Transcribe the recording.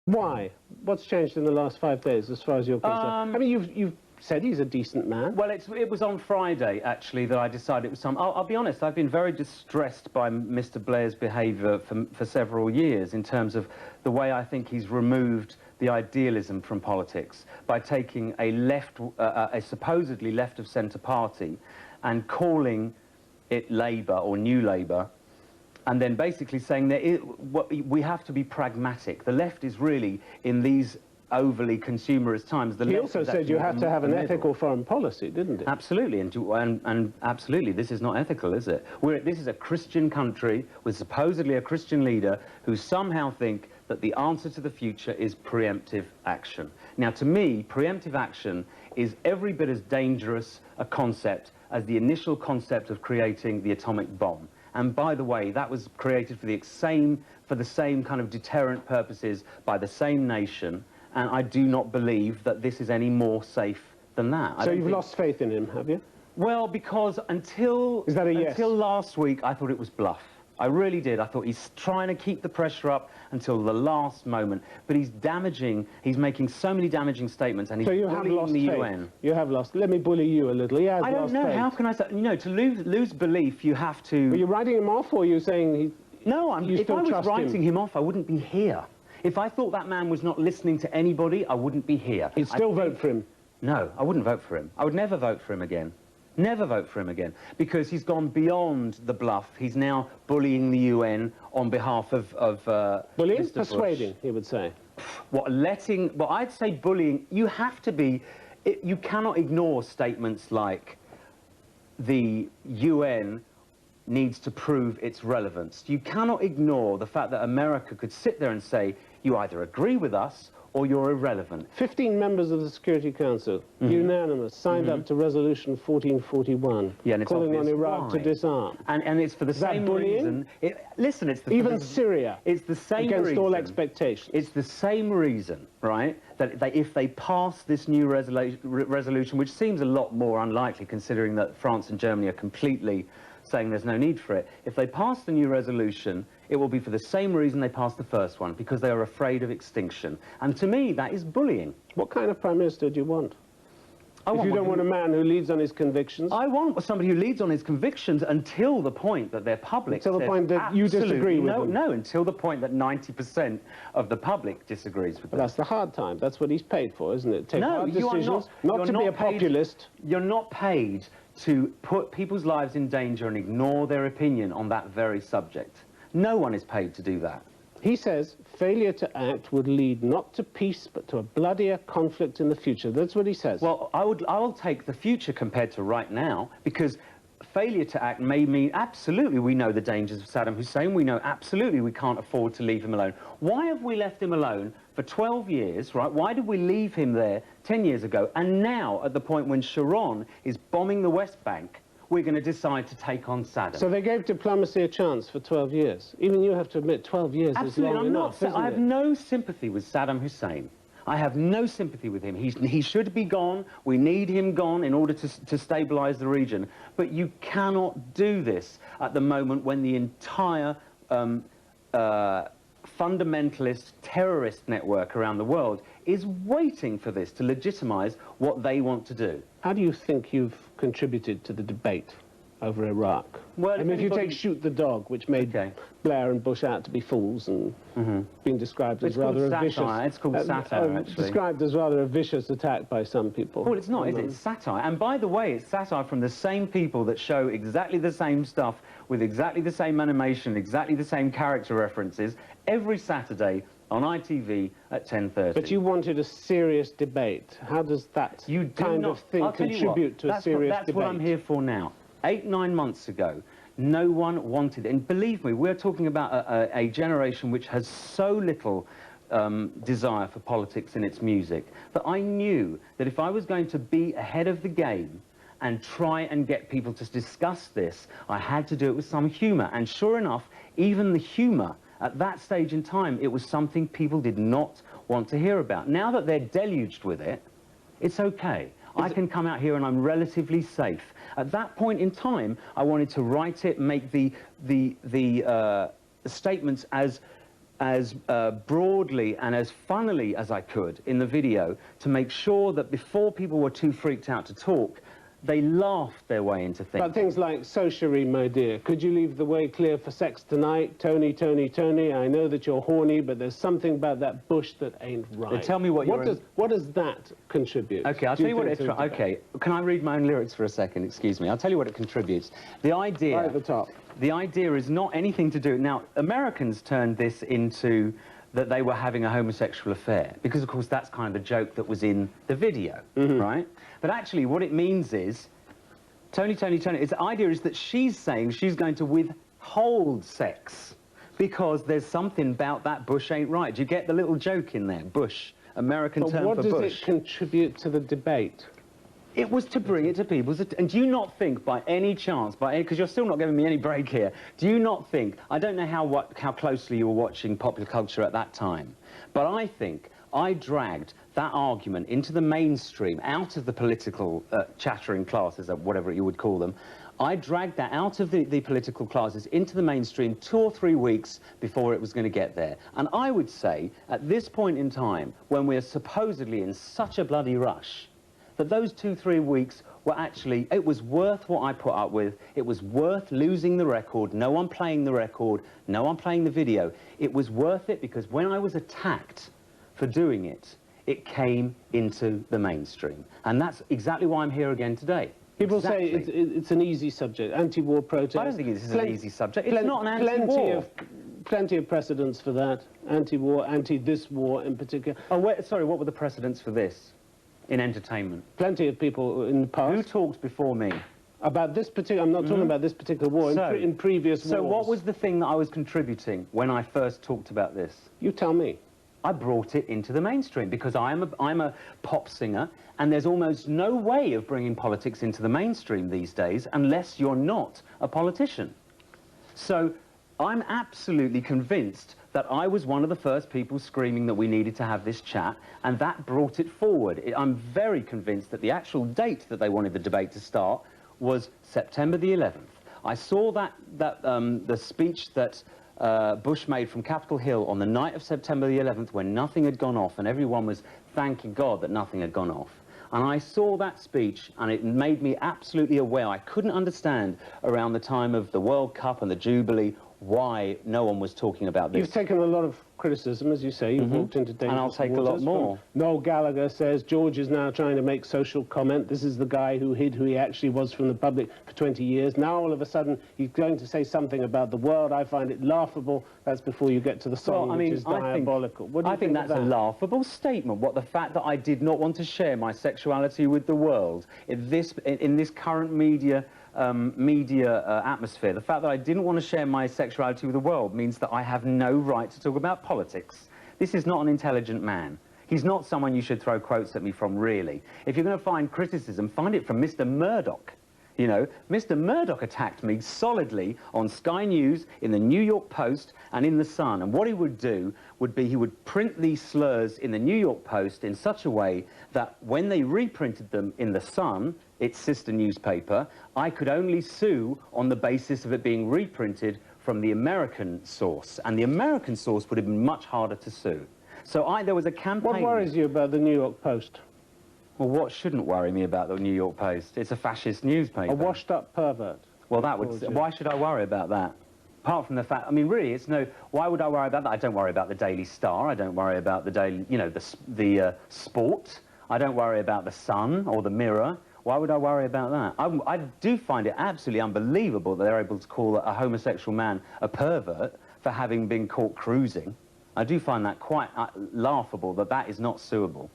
Why? What's changed in the last 5 days, as far as you're concerned? I mean, you've said he's a decent man. Well, it was on Friday, actually, that I decided it was some... I'll be honest, I've been very distressed by Mr. Blair's behaviour for several years in terms of the way I think he's removed the idealism from politics by taking a supposedly left-of-centre party and calling it Labour or New Labour, and then basically saying that we have to be pragmatic. The left is really, in these overly consumerist times... He also said you have to have an ethical foreign policy, didn't he? Absolutely, and absolutely, this is not ethical, is it? This is a Christian country with supposedly a Christian leader who somehow think that the answer to the future is preemptive action. Now, to me, preemptive action is every bit as dangerous a concept as the initial concept of creating the atomic bomb. And by the way, that was created for the same kind of deterrent purposes by the same nation, and I do not believe that this is any more safe than that. So you've lost faith in him, have you? Well, because until last week, I thought it was bluff. I really did. I thought he's trying to keep the pressure up until the last moment, but he's making so many damaging statements, and he's bullying the UN. You have lost. Let me bully you a little. He has lost faith. I don't know. How can I say? You know, to lose belief, you have to... Are you writing him off, or are you saying No, if I was writing him off, I wouldn't be here. If I thought that man was not listening to anybody, I wouldn't be here. You'd still vote for him? No, I wouldn't vote for him. I would never vote for him again. Never vote for him again, because he's gone beyond the bluff. He's now bullying the UN on behalf of bullying? Mr. Persuading, Bush. he would say. Well, I'd say bullying. You have to be... you cannot ignore statements like the UN needs to prove its relevance. You cannot ignore the fact that America could sit there and say, you either agree with us or you're irrelevant. 15 members of the Security Council, unanimous, signed up to Resolution 1441, calling on Iraq to disarm. And it's for the same reason... Listen, it's the... Even Syria, it's the same against all expectations. It's the same reason, right, that if they pass this new resolution, which seems a lot more unlikely considering that France and Germany are completely saying there's no need for it, if they pass the new resolution, it will be for the same reason they passed the first one, because they are afraid of extinction. And to me, that is bullying. What kind of Prime Minister do you want? If you don't want a man who leads on his convictions? I want somebody who leads on his convictions until the point that their public Until the point that you disagree with them? No, until the point that 90% of the public disagrees with them. That's the hard time. That's what he's paid for, isn't it? Take hard decisions, not to be a populist. You're not paid to put people's lives in danger and ignore their opinion on that very subject. No one is paid to do that. He says failure to act would lead not to peace, but to a bloodier conflict in the future. That's what he says. Well, I'll take the future compared to right now, because failure to act may mean absolutely we know the dangers of Saddam Hussein. We know absolutely we can't afford to leave him alone. Why have we left him alone for 12 years, right? Why did we leave him there 10 years ago? And now, at the point when Sharon is bombing the West Bank, we're going to decide to take on Saddam. So they gave diplomacy a chance for 12 years. Even you have to admit 12 years is long enough, isn't it? I have no sympathy with Saddam Hussein. I have no sympathy with him. He should be gone. We need him gone in order to stabilise the region. But you cannot do this at the moment when the entire fundamentalist terrorist network around the world is waiting for this to legitimise what they want to do. How do you think you've contributed to the debate over Iraq? Well, I mean, if you take Shoot the Dog, which made Blair and Bush out to be fools and been described as rather a vicious... It's called satire, actually. Described as rather a vicious attack by some people. Well, it's not, is it? It's satire. And by the way, it's satire from the same people that show exactly the same stuff with exactly the same animation, exactly the same character references every Saturday on ITV at 10:30. But you wanted a serious debate. How does that kind of thing contribute to a serious debate? That's what I'm here for now. 8-9 months ago, no one wanted it. And believe me, we're talking about a generation which has so little desire for politics in its music, that I knew that if I was going to be ahead of the game and try and get people to discuss this, I had to do it with some humour. And sure enough, even the humour, at that stage in time, it was something people did not want to hear about. Now that they're deluged with it, it's okay. I can come out here and I'm relatively safe. At that point in time, I wanted to write it, make the statements as as broadly and as funnily as I could in the video to make sure that before people were too freaked out to talk, they laughed their way into things. But things like, so Cherie, my dear, could you leave the way clear for sex tonight? Tony, Tony, Tony, I know that you're horny, but there's something about that bush that ain't right. Tell me what what does that contribute? Okay, I'll tell you what it... Okay, can I read my own lyrics for a second? Excuse me. I'll tell you what it contributes. The idea... Right at the top. The idea is not anything to do... Now, Americans turned this into that they were having a homosexual affair, because, of course, that's kind of the joke that was in the video, right? But actually, what it means is, Tony, Tony, Tony, the idea is that she's saying she's going to withhold sex because there's something about that bush ain't right. Do you get the little joke in there? Bush, American term for bush. What does it contribute to the debate? It was to bring it to people's attention. And do you not think, by any chance, because you're still not giving me any break here, do you not think, I don't know how closely you were watching popular culture at that time, but I think I dragged that argument into the mainstream, out of the political chattering classes, or whatever you would call them. I dragged that out of the political classes into the mainstream 2 or 3 weeks before it was going to get there. And I would say, at this point in time, when we're supposedly in such a bloody rush, that those 2-3 weeks were actually, it was worth what I put up with. It was worth losing the record, no one playing the record, no one playing the video. It was worth it because when I was attacked for doing it, it came into the mainstream. And that's exactly why I'm here again today. People say it's an easy subject, anti-war protest. I don't think this is an easy subject. It's not an anti-war. Plenty of precedents for that. Anti-war, anti-this war in particular. Oh, wait, sorry, what were the precedents for this? In entertainment. Plenty of people in the past. Who talked before me? About this particular... I'm not talking about this particular war, in previous wars. So what was the thing that I was contributing when I first talked about this? You tell me. I brought it into the mainstream because I'm a pop singer, and there's almost no way of bringing politics into the mainstream these days unless you're not a politician. So I'm absolutely convinced that I was one of the first people screaming that we needed to have this chat, and that brought it forward. I'm very convinced that the actual date that they wanted the debate to start was September the 11th. I saw the speech that Bush made from Capitol Hill on the night of September the 11th when nothing had gone off and everyone was thanking God that nothing had gone off. And I saw that speech and it made me absolutely aware. I couldn't understand around the time of the World Cup and the Jubilee why no one was talking about this. You've taken a lot of criticism, as you say. You've walked into dangerous and I'll take waters. A lot more. Noel Gallagher says George is now trying to make social comment. This is the guy who hid who he actually was from the public for 20 years. Now, all of a sudden, he's going to say something about the world. I find it laughable. That's before you get to the song, which is diabolical. What do you think that's a laughable statement. What, the fact that I did not want to share my sexuality with the world in this current media atmosphere, the fact that I didn't want to share my sexuality with the world means that I have no right to talk about politics. This is not an intelligent man. He's not someone you should throw quotes at me from, really. If you're going to find criticism, find it from Mr. Murdoch. You know, Mr. Murdoch attacked me solidly on Sky News, in the New York Post, and in The Sun. And what he would do would be he would print these slurs in the New York Post in such a way that when they reprinted them in The Sun, its sister newspaper, I could only sue on the basis of it being reprinted from the American source. And the American source would have been much harder to sue. So there was a campaign... What worries you about the New York Post? Well, what shouldn't worry me about the New York Post? It's a fascist newspaper. A washed-up pervert. Well, that would... Why should I worry about that? Apart from the fact... I mean, really, it's no... Why would I worry about that? I don't worry about the Daily Star. I don't worry about the Daily... You know, the Sport. I don't worry about the Sun or the Mirror. Why would I worry about that? I do find it absolutely unbelievable that they're able to call a homosexual man a pervert for having been caught cruising. I do find that quite laughable, that is not suable.